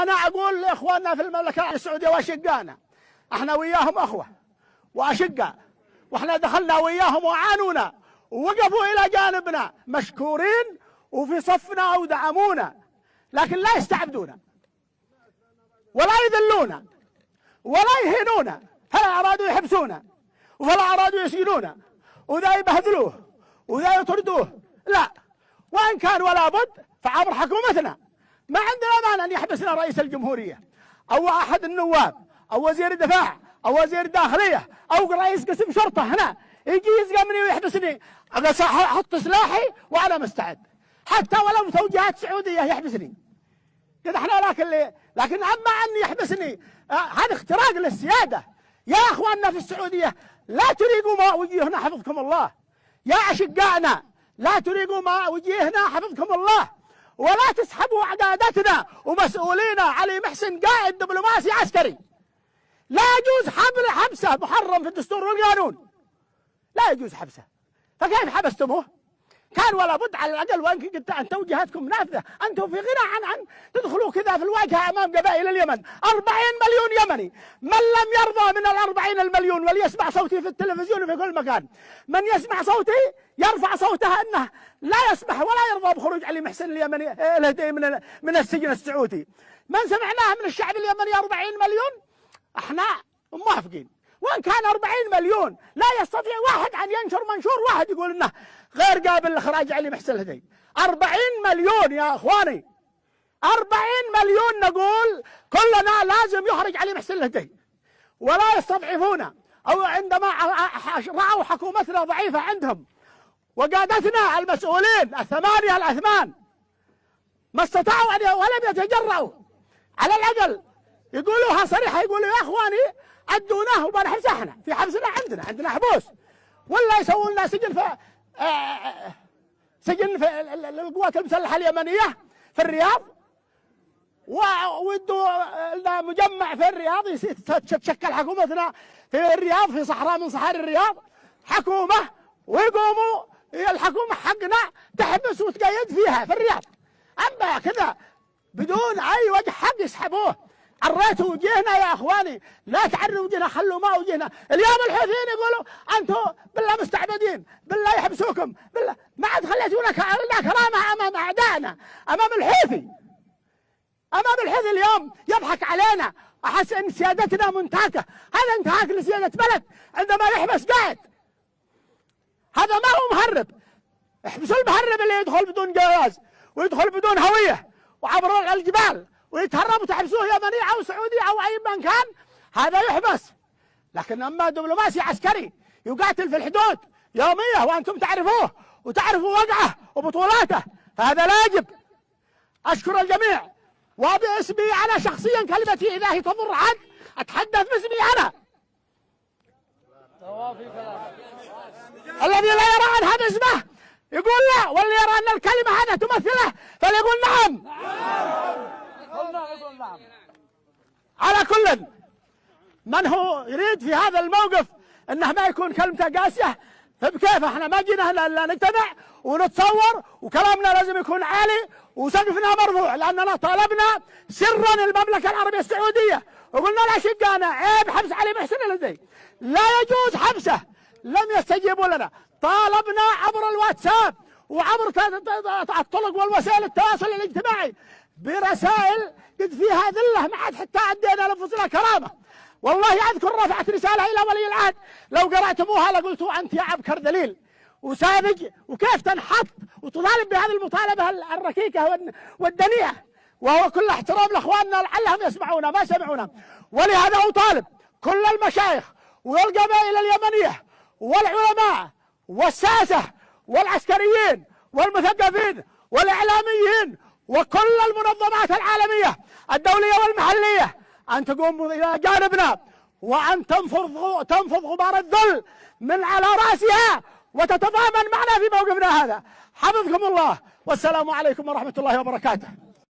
أنا أقول لإخواننا في المملكة السعودية وأشقائنا، احنا وياهم أخوة وأشقاء، واحنا دخلنا وياهم وعانونا ووقفوا إلى جانبنا مشكورين وفي صفنا ودعمونا، لكن لا يستعبدونا ولا يذلونا ولا يهينونا، فلا أرادوا يحبسونا وفلا أرادوا يسجنونا وذا يبهدلوه وذا يطردوه، لا، وإن كان ولا بد فعبر حكومتنا ما عندنا مانع أن يحبسنا رئيس الجمهورية أو أحد النواب أو وزير الدفاع أو وزير الداخلية أو رئيس قسم شرطة هنا يجي يزقمني ويحبسني، أحط سلاحي وأنا مستعد حتى ولو توجيهات سعودية يحبسني كذا احنا، لكن أما أن يحبسني هذا اختراق للسيادة. يا أخواننا في السعودية لا تريقوا ما وجيهنا حفظكم الله، يا أشقائنا لا تريقوا ما وجيهنا حفظكم الله، ولا تسحبوا عقادتنا ومسؤولينا. علي محسن قائد دبلوماسي عسكري لا يجوز حبسه، محرم في الدستور والقانون، لا يجوز حبسه، فكيف حبستموه؟ كان ولا بد على الأقل، وأن كنت أن توجيهاتكم نافذة، أنتم في غنى عن تدخلوا كذا في الواجهة أمام قبائل اليمن. 40 مليون يمني، من لم يرضى من 40 المليون وليسمع صوتي في التلفزيون في كل مكان، من يسمع صوتي يرفع صوته أنه لا يسمح ولا يرضى بخروج علي محسن اليمني الهدي من السجن السعودي. من سمعناه من الشعب اليمني 40 مليون احنا موافقين، وإن كان 40 مليون لا يستطيع واحد أن ينشر منشور واحد يقول إنه غير قابل لإخراج علي محسن الهدي. 40 مليون يا إخواني، 40 مليون نقول كلنا لازم يخرج علي محسن الهدي، ولا يستضعفونا، أو عندما رأوا حكومتنا ضعيفة عندهم وقادتنا المسؤولين الثمانية الأثمان ما استطاعوا أن ولم يتجرؤوا على الأقل يقولوها صريحة، يقولوا يا إخواني أدوناه وبنحبس احنا في حبسنا، عندنا حبوس، ولا يسوون لنا سجن في القوات المسلحة اليمنية في الرياض، وودوا لنا مجمع في الرياض تتشكل حكومتنا في الرياض في صحراء من صحاري الرياض حكومة، ويقوموا الحكومة حقنا تحبس وتقيد فيها في الرياض. أما كذا بدون أي وجه حق يسحبوه. عريتوا وجهنا يا اخواني، لا تعروا وجهنا، خلوا ما وجهنا. اليوم الحوثيين يقولوا انتم بالله مستعبدين، بالله يحبسوكم، بالله ما عاد خليتونا كرامه امام اعدائنا، امام الحوثي. اليوم يضحك علينا، احس ان سيادتنا منتهكه. هذا انتهاك لسياده بلد عندما يحبس قائد، هذا ما هو مهرب. احبسوا المهرب اللي يدخل بدون جواز ويدخل بدون هويه وعبر الجبال ويتهرب وتحبسوه يمني أو سعودي أو أي من كان، هذا يحبس. لكن أما دبلوماسي عسكري يقاتل في الحدود يومية وأنتم تعرفوه وتعرفوا وقعه وبطولاته، فهذا لا يجب. أشكر الجميع، وباسمي أنا شخصيا كلمتي إذا هي تضر حد أتحدث باسمي أنا. الذي لا يرى أن هذا اسمه يقول لا، واللي يرى أن الكلمة هذا تمثله فليقول نعم. على كل من هو يريد في هذا الموقف انه ما يكون كلمته قاسيه، فبكيف احنا ما جينا هنا الا نجتمع ونتصور، وكلامنا لازم يكون عالي وسقفنا مرفوع، لاننا طالبنا سرا المملكه العربيه السعوديه وقلنا لاشقائنا عيب حبس علي محسن الهدي، لا يجوز حبسه. لم يستجيبوا لنا، طالبنا عبر الواتساب وعبر الطرق والوسائل التواصل الاجتماعي برسائل قد فيها ذله، ما عاد حتى عدينا لانفسنا كرامه. والله اذكر رفعت رساله الى ولي العهد، لو قراتموها لقلتوا انت يا عبكر دليل وساذج، وكيف تنحط وتطالب بهذه المطالبه الركيكه والدنيئه، وهو كل احترام لاخواننا لعلهم يسمعونا، ما سمعونا. ولهذا اطالب كل المشايخ والقبائل اليمنيه والعلماء والساسه والعسكريين والمثقفين والاعلاميين وكل المنظمات العالمية الدولية والمحلية أن تقوموا إلى جانبنا وأن تنفض غبار الذل من على رأسها وتتضامن معنا في موقفنا هذا. حفظكم الله، والسلام عليكم ورحمة الله وبركاته.